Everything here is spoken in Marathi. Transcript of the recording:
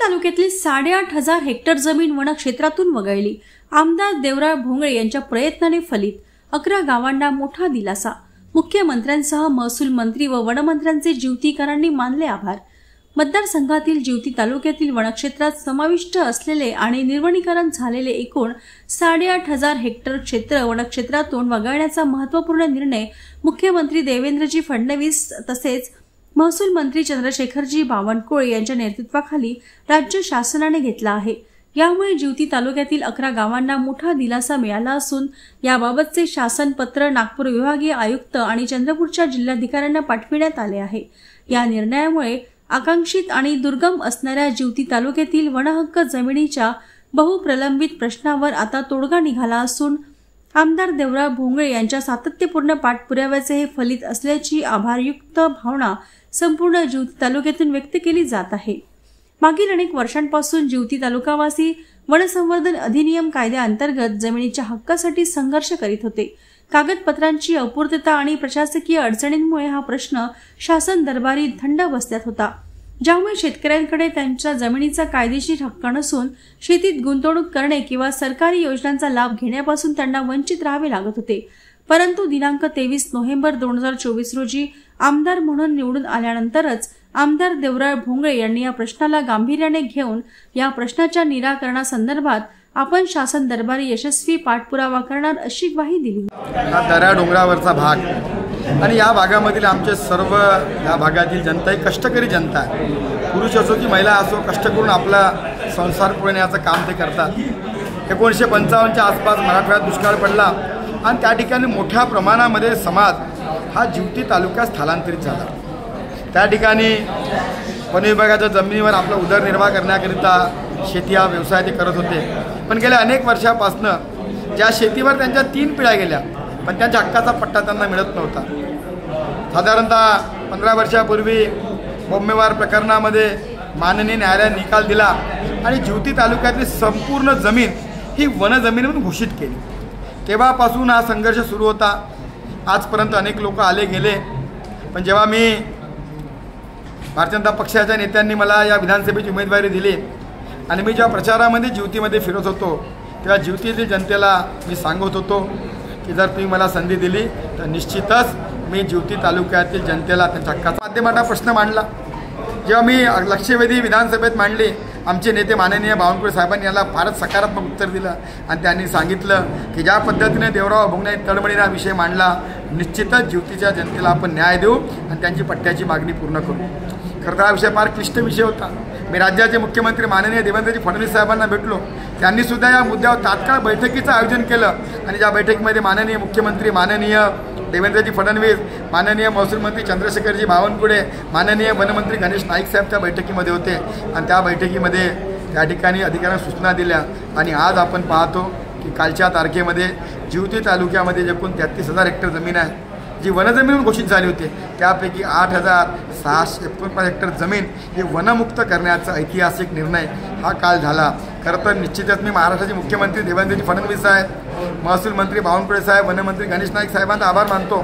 तालुक्यातील 8,500 हेक्टर जमीन वनक्षेत्रातून वगळली। आमदार देवराळ भोंगळे यांच्या प्रयत्नाने फलित। 11 गावांना मोठा दिलासा। मुख्यमंत्र्यांसह महसूल मंत्री व वनमंत्र्यांचे जिवतीकरांनी मानले आभार। मतदारसंघातील जिवती तालुक्यातील वनक्षेत्रात समाविष्ट असलेले आणि निर्वनीकरण झालेले एकूण 8,500 हेक्टर क्षेत्र वनक्षेत्रातून वगळण्याचा महत्त्वपूर्ण निर्णय मुख्यमंत्री देवेंद्रजी फडणवीस तसेच महसूल मंत्री चंद्रशेखरजी बावनकुळे यांच्या नेतृत्वाखाली राज्य शासनाने घेतला आहे। यामुळे जिवती तालुक्यातील 11 गावांना मोठा दिलासा मिळाला असून याबाबतचे शासन पत्र नागपूर विभागीय आयुक्त आणि चंद्रपूरच्या जिल्हाधिकाऱ्यांना पाठविण्यात आले आहे। या निर्णयामुळे आकांक्षित आणि दुर्गम असणाऱ्या जिवती तालुक्यातील वनहक्क जमिनीच्या बहुप्रलंबित प्रश्नावर आता तोडगा निघाला असून आमदार देवराळ भोंगळे यांच्या सातत्यपूर्ण पाठपुराव्याचे हे फलित असल्याची आभारयुक्त भावना संपूर्ण जिवती तालुक्यातून व्यक्त केली जात आहे। मागील अनेक वर्षांपासून जिवती तालुकावासी वनसंवर्धन अधिनियम कायद्याअंतर्गत जमिनीच्या हक्कासाठी संघर्ष करीत होते। कागदपत्रांची अपूर्तता आणि प्रशासकीय अडचणींमुळे हा प्रश्न शासन दरबारी थंड बसल्यात होता, ज्यामुळे शेतकऱ्यांकडे त्यांच्या जमिनीचा कायदेशीर हक्क नसून शेतीत गुंतवणूक करणे किंवा सरकारी योजनांचा लाभ घेण्यापासून त्यांना वंचित राहावे लागत होते। परंतु दिनांक 23 नोव्हेंबर 2024 रोजी आमदार म्हणून निवडून आल्यानंतरच आमदार देवराळ भोंगळे यांनी या प्रश्नाला गांभीर्याने घेऊन या प्रश्नाच्या निराकरणासंदर्भात आपण शासन दरबारी यशस्वी पाठपुरावा करणार अशी ग्वाही दिली। हा दऱ्या डोंगरावरचा भाग आणि या भागामधील आमचे सर्व या भागातील जनता ही कष्टकरी जनता आहे। पुरुष असो की महिला असो, कष्ट करून आपला संसार पुरवण्याचं काम ते करतात। 1955च्या आसपास मराठवाड्यात दुष्काळ पडला आणि त्या ठिकाणी मोठ्या प्रमाणामध्ये समाज हा जिवती तालुक्यात स्थलांतरित झाला। त्या ठिकाणी वन विभागाच्या जमिनीवर आपला उदरनिर्वाह करण्याकरिता शेती हा व्यवसाय ते करत होते। पण गेल्या अनेक वर्षापासून ज्या शेतीवर त्यांच्या 3 पिढ्या गेल्या पण त्यांच्या हक्काचा पट्टा त्यांना मिळत नव्हता। साधारणतः 15 वर्षापूर्वी बोम्मेवार प्रकरणामध्ये माननीय न्यायालयाने निकाल दिला आणि जिवती तालुक्यातली संपूर्ण जमीन ही वनजमीन म्हणून घोषित केली। तेव्हापासून हा संघर्ष सुरू होता। आजपर्यंत अनेक लोक आले गेले, पण जेव्हा मी भारतीय जनता पक्षाच्या नेत्यांनी मला या विधानसभेची उमेदवारी दिली आणि मी जेव्हा प्रचारामध्ये जिवतीमध्ये फिरत होतो तेव्हा जिवतीतील जनतेला मी सांगत होतो की जर तुम्ही मला संधी दिली तर निश्चितच मी जिवती तालुक्यातील जनतेला त्यांच्या हक्काचा माध्यमातून प्रश्न मांडला। जेव्हा मी लक्षवेधी विधानसभेत मांडली, आमचे नेते माननीय बावनकुळे साहेबांनी याला फारच सकारात्मक उत्तर दिलं आणि त्यांनी सांगितलं की ज्या पद्धतीने देवराळ भोंगळे तडमडीने हा विषय मांडला, निश्चितच जिवतीच्या जनतेला आपण न्याय देऊ आणि त्यांची पट्ट्याची मागणी पूर्ण करू। खरं तर हा विषय फार क्लिष्ट विषय होता। मी राज्याचे मुख्यमंत्री माननीय देवेंद्रजी फडणवीस साहेबांना भेटलो, त्यांनीसुद्धा या मुद्द्यावर तात्काळ बैठकीचं आयोजन केलं आणि ज्या बैठकीमध्ये माननीय मुख्यमंत्री माननीय देवेंद्रजी फडणवीस, माननीय महसूल मंत्री चंद्रशेखरजी बावनकुळे, माननीय वनमंत्री गणेश नाईक साहेब त्या बैठकीमध्ये होते आणि त्या बैठकीमध्ये त्या ठिकाणी अधिकाऱ्यांना सूचना दिल्या आणि आज आपण पाहतो की कालच्या तारखेमध्ये जिवती तालुक्यामध्ये एकूण 33,000 हेक्टर जमीन आहे जी वनजमीन म्हणून घोषित झाली होती। त्यापैकी 8,649 हेक्टर जमीन ही वनमुक्त करण्याचा ऐतिहासिक निर्णय हा काल झाला। खरं तर निश्चितच मी महाराष्ट्राचे मुख्यमंत्री देवेंद्रजी फडणवीस साहेब, महसूल मंत्री बावनकुळे साहेब, वनमंत्री गणेश नाईक साहेबांचा आभार मानतो